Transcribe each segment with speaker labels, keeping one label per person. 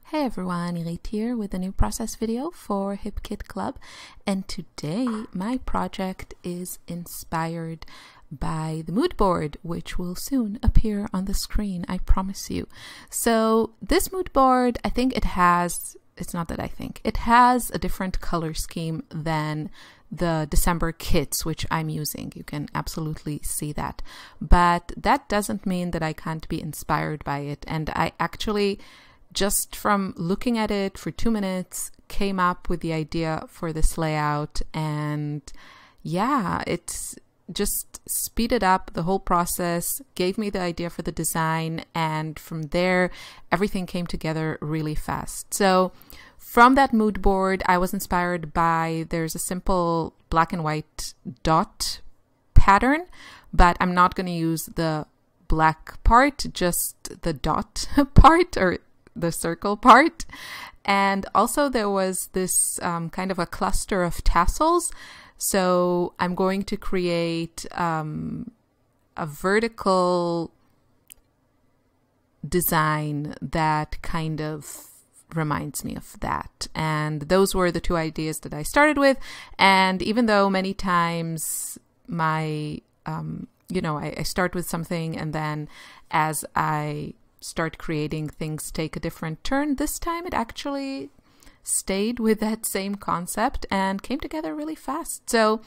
Speaker 1: Hey everyone, Irit here with a new process video for Hip Kit Club, and today my project is inspired by the mood board, which will soon appear on the screen, I promise you. So this mood board, it has a different color scheme than the December kits which I'm using. You can absolutely see that, but that doesn't mean that I can't be inspired by it. And I actually, just from looking at it for 2 minutes, came up with the idea for this layout, and yeah, it's just speeded up the whole process, gave me the idea for the design, and from there everything came together really fast. So from that mood board, I was inspired by, there's a simple black and white dot pattern, but I'm not going to use the black part, just the dot part, or the circle part. And also there was this kind of a cluster of tassels. So I'm going to create a vertical design that kind of reminds me of that. And those were the two ideas that I started with. And even though many times my, I start with something and then as I start creating, things take a different turn, this time it actually stayed with that same concept and came together really fast. So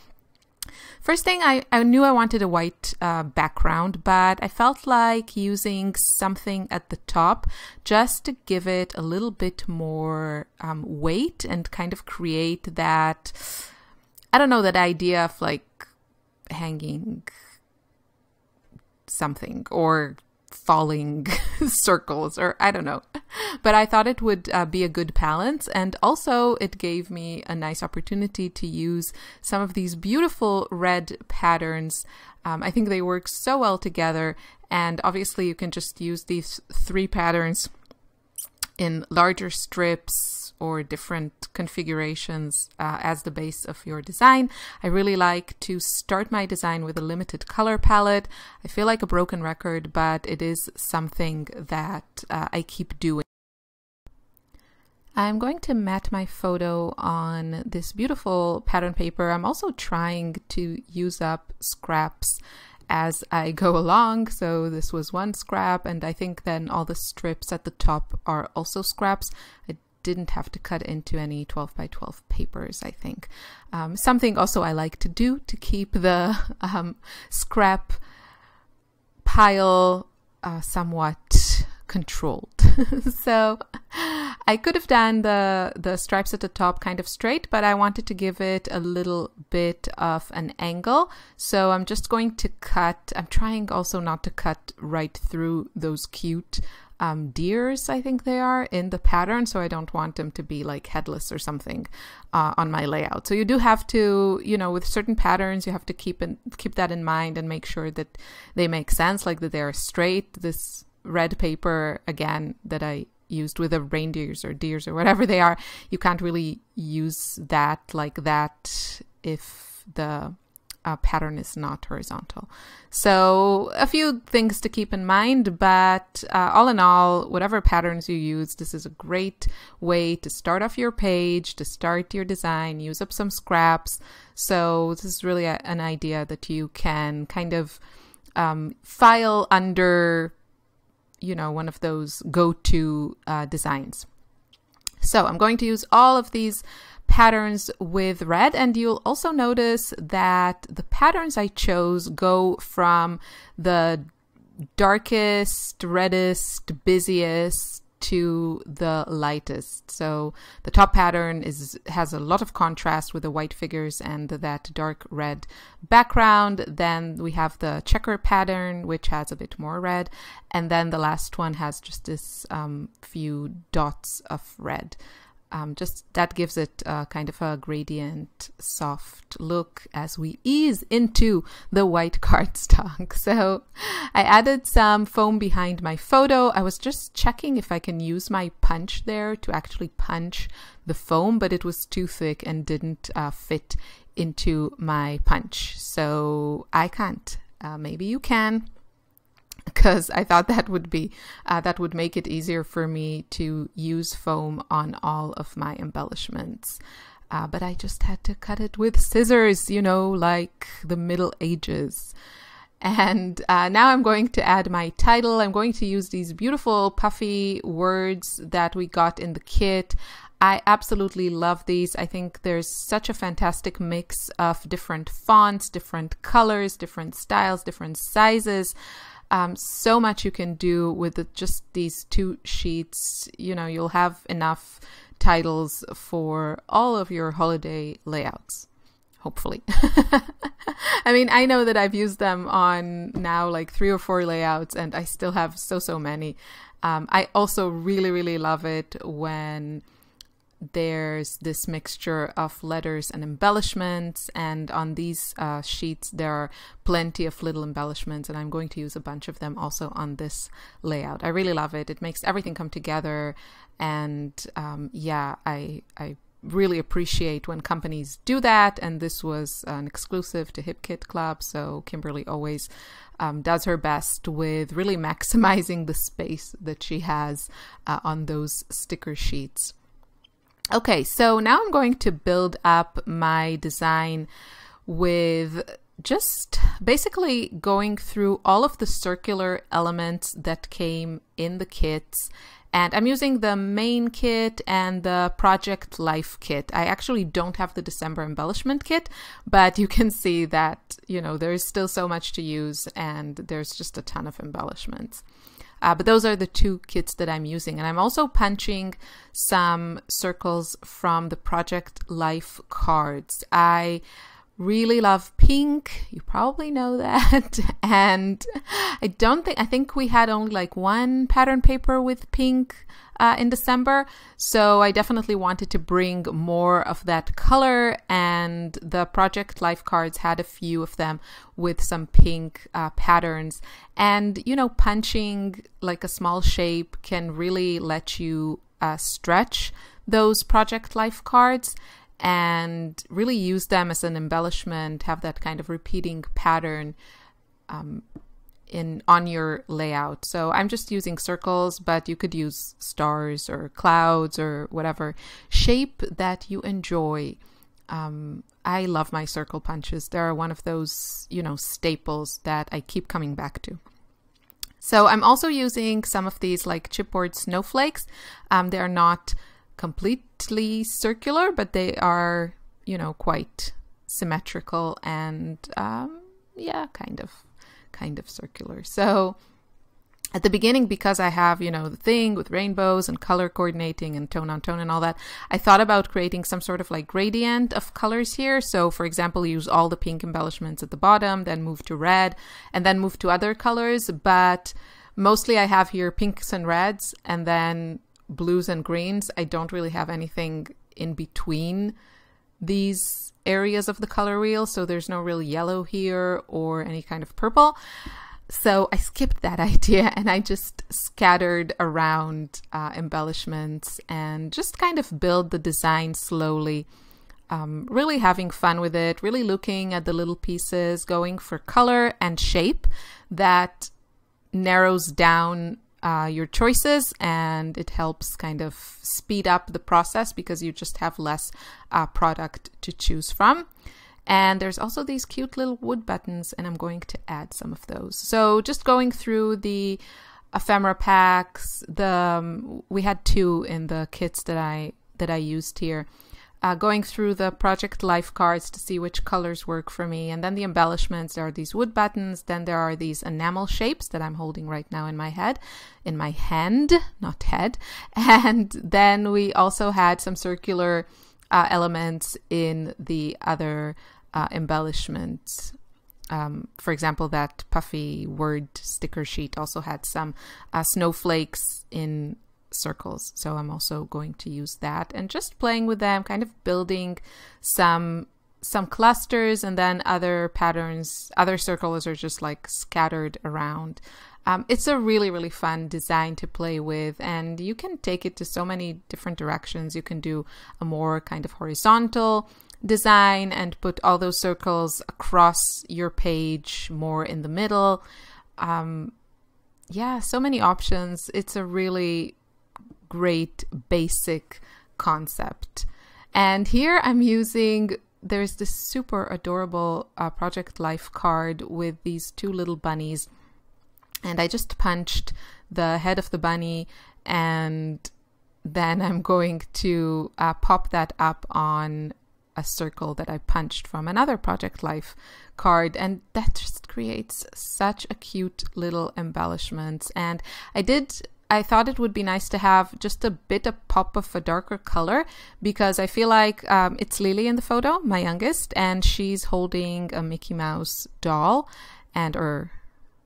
Speaker 1: first thing, I knew I wanted a white background, but I felt like using something at the top just to give it a little bit more weight and kind of create that, that idea of like hanging something or falling circles, or I don't know, but I thought it would be a good balance. And also it gave me a nice opportunity to use some of these beautiful red patterns. I think they work so well together, and obviously you can just use these 3 patterns in larger strips or different configurations as the base of your design. I really like to start my design with a limited color palette. I feel like a broken record, but it is something that I keep doing. I'm going to mat my photo on this beautiful pattern paper. I'm also trying to use up scraps as I go along. So this was one scrap, and I think then all the strips at the top are also scraps. I didn't have to cut into any 12 by 12 papers, I think. Something also I like to do to keep the scrap pile somewhat controlled. So I could have done the stripes at the top kind of straight, but I wanted to give it a little bit of an angle. So I'm just going to cut. I'm trying also not to cut right through those cute deers, I think they are, in the pattern, so I don't want them to be like headless or something on my layout. So you do have to, with certain patterns, you have to keep that in mind and make sure that they make sense, like that they're straight. This red paper, again, that I used with the reindeers or deers or whatever they are, you can't really use that like that if the pattern is not horizontal. So a few things to keep in mind, but all in all, whatever patterns you use, this is a great way to start off your page, to start your design, use up some scraps. So this is really an idea that you can kind of file under, one of those go-to designs. So I'm going to use all of these patterns with red, and you'll also notice that the patterns I chose go from the darkest, reddest, busiest to the lightest. So the top pattern has a lot of contrast with the white figures and that dark red background. Then we have the checker pattern, which has a bit more red, and then the last one has just this few dots of red. Just that gives it kind of a gradient, soft look as we ease into the white cardstock. So I added some foam behind my photo. I was just checking if I can use my punch there to actually punch the foam, but it was too thick and didn't fit into my punch. So I can't. Maybe you can. because I thought that would be that would make it easier for me to use foam on all of my embellishments. But I just had to cut it with scissors, you know, like the Middle Ages. And now I'm going to add my title. I'm going to use these beautiful puffy words that we got in the kit. I absolutely love these. I think there's such a fantastic mix of different fonts, different colors, different styles, different sizes. So much you can do with just these 2 sheets. You know, you'll have enough titles for all of your holiday layouts. Hopefully. I mean, I know that I've used them on now like 3 or 4 layouts, and I still have so many. I also really love it when there's this mixture of letters and embellishments, and on these sheets there are plenty of little embellishments, and I'm going to use a bunch of them also on this layout. I really love it. It makes everything come together, and yeah, I really appreciate when companies do that, and this was an exclusive to Hip Kit Club, so Kimberly always does her best with really maximizing the space that she has on those sticker sheets. Okay, so now I'm going to build up my design with just basically going through all of the circular elements that came in the kits. And I'm using the main kit and the Project Life kit. I actually don't have the December embellishment kit, but you can see that, you know, there's still so much to use, and there's just a ton of embellishments. But those are the 2 kits that I'm using. And I'm also punching some circles from the Project Life cards. I really love pink. You probably know that. And I think we had only like 1 pattern paper with pink in December. So I definitely wanted to bring more of that color, and the Project Life cards had a few of them with some pink patterns. And, you know, punching like a small shape can really let you stretch those Project Life cards and really use them as an embellishment, have that kind of repeating pattern on your layout. So I'm just using circles, but you could use stars or clouds or whatever shape that you enjoy. I love my circle punches. They're one of those, you know, staples that I keep coming back to. So I'm also using some of these like chipboard snowflakes. They are not completely circular, but they are, you know, quite symmetrical and yeah, kind of circular. So at the beginning, because I have, you know, the thing with rainbows and color coordinating and tone on tone and all that, I thought about creating some sort of like gradient of colors here. So for example, use all the pink embellishments at the bottom, then move to red, and then move to other colors. But mostly I have here pinks and reds, and then blues and greens. I don't really have anything in between these areas of the color wheel, so there's no real yellow here or any kind of purple. So I skipped that idea, and I just scattered around embellishments and just kind of build the design slowly, really having fun with it, really looking at the little pieces, going for color and shape that narrows down your choices, and it helps kind of speed up the process because you just have less product to choose from. And there's also these cute little wood buttons, and I'm going to add some of those. So just going through the ephemera packs, we had 2 in the kits that I used here. Going through the Project Life cards to see which colors work for me. And then the embellishments, there are these wood buttons. Then there are these enamel shapes that I'm holding right now in my hand, not head. And then we also had some circular elements in the other embellishments. For example, that puffy word sticker sheet also had some snowflakes in circles, so I'm also going to use that and just playing with them, kind of building some clusters, and then other patterns, other circles are just like scattered around. It's a really fun design to play with, and you can take it to so many different directions. You can do a more kind of horizontal design and put all those circles across your page, more in the middle. yeah, so many options. It's a really great basic concept. And here I'm using, there's this super adorable Project Life card with these two little bunnies. And I just punched the head of the bunny, and then I'm going to pop that up on a circle that I punched from another Project Life card, and that just creates such a cute little embellishments. And I thought it would be nice to have just a bit of pop of a darker color, because I feel like it's Lily in the photo, my youngest, and she's holding a Mickey Mouse doll or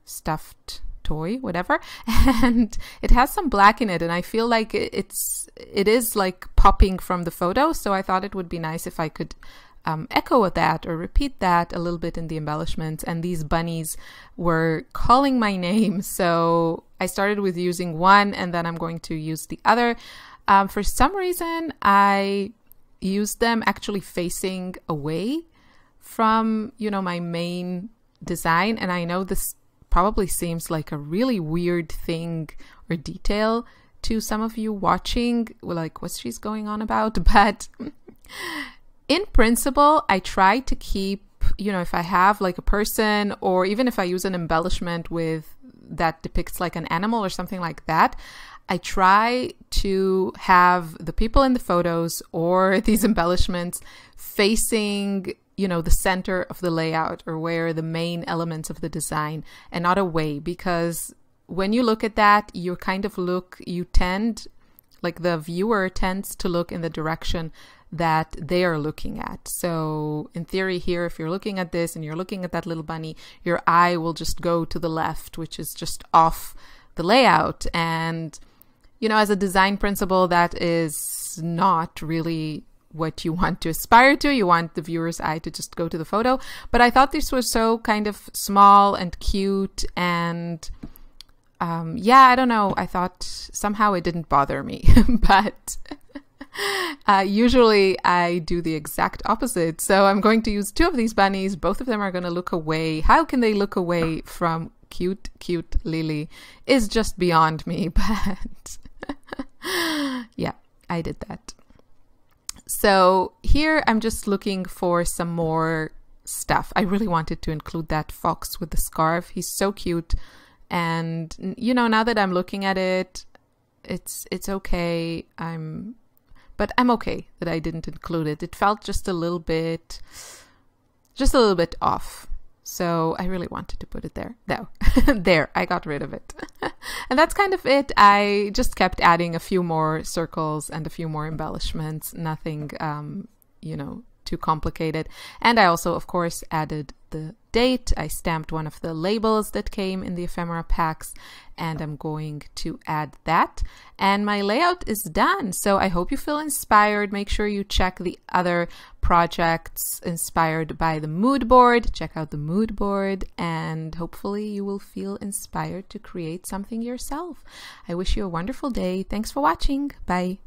Speaker 1: stuffed toy, whatever, and it has some black in it, and I feel like it is like popping from the photo. So I thought it would be nice if I could echo that or repeat that a little bit in the embellishments. And these bunnies were calling my name, so I started with using one, and then I'm going to use the other. For some reason, I used them actually facing away from, you know, my main design, and I know this probably seems like a really weird thing or detail to some of you watching, like, what's she's going on about? But in principle, I try to keep, you know, if I have like a person, or even if I use an embellishment with that depicts like an animal or something like that, I try to have the people in the photos or these embellishments facing, you know, the center of the layout, or where the main elements of the design, and not away, because when you look at that, you tend, like the viewer tends to look in the direction that they are looking at. So in theory here, if you're looking at this and you're looking at that little bunny, your eye will just go to the left, which is just off the layout. And, you know, as a design principle, that is not really what you want to aspire to. You want the viewer's eye to just go to the photo. But I thought this was so kind of small and cute, and yeah, I don't know. I thought somehow it didn't bother me, but usually I do the exact opposite. So I'm going to use two of these bunnies. Both of them are going to look away. How can they look away from cute, cute Lily is just beyond me, but yeah, I did that. So here I'm just looking for some more stuff. I really wanted to include that fox with the scarf. He's so cute. And, you know, now that I'm looking at it, it's okay. But I'm okay that I didn't include it. It felt just a little bit off. So I really wanted to put it there. No, there, I got rid of it. And that's kind of it. I just kept adding a few more circles and a few more embellishments. Nothing, you know, too complicated. And I also, of course, added the date. I stamped one of the labels that came in the ephemera packs, and I'm going to add that. And my layout is done. So I hope you feel inspired. Make sure you check the other projects inspired by the mood board. Check out the mood board, and hopefully you will feel inspired to create something yourself. I wish you a wonderful day. Thanks for watching. Bye.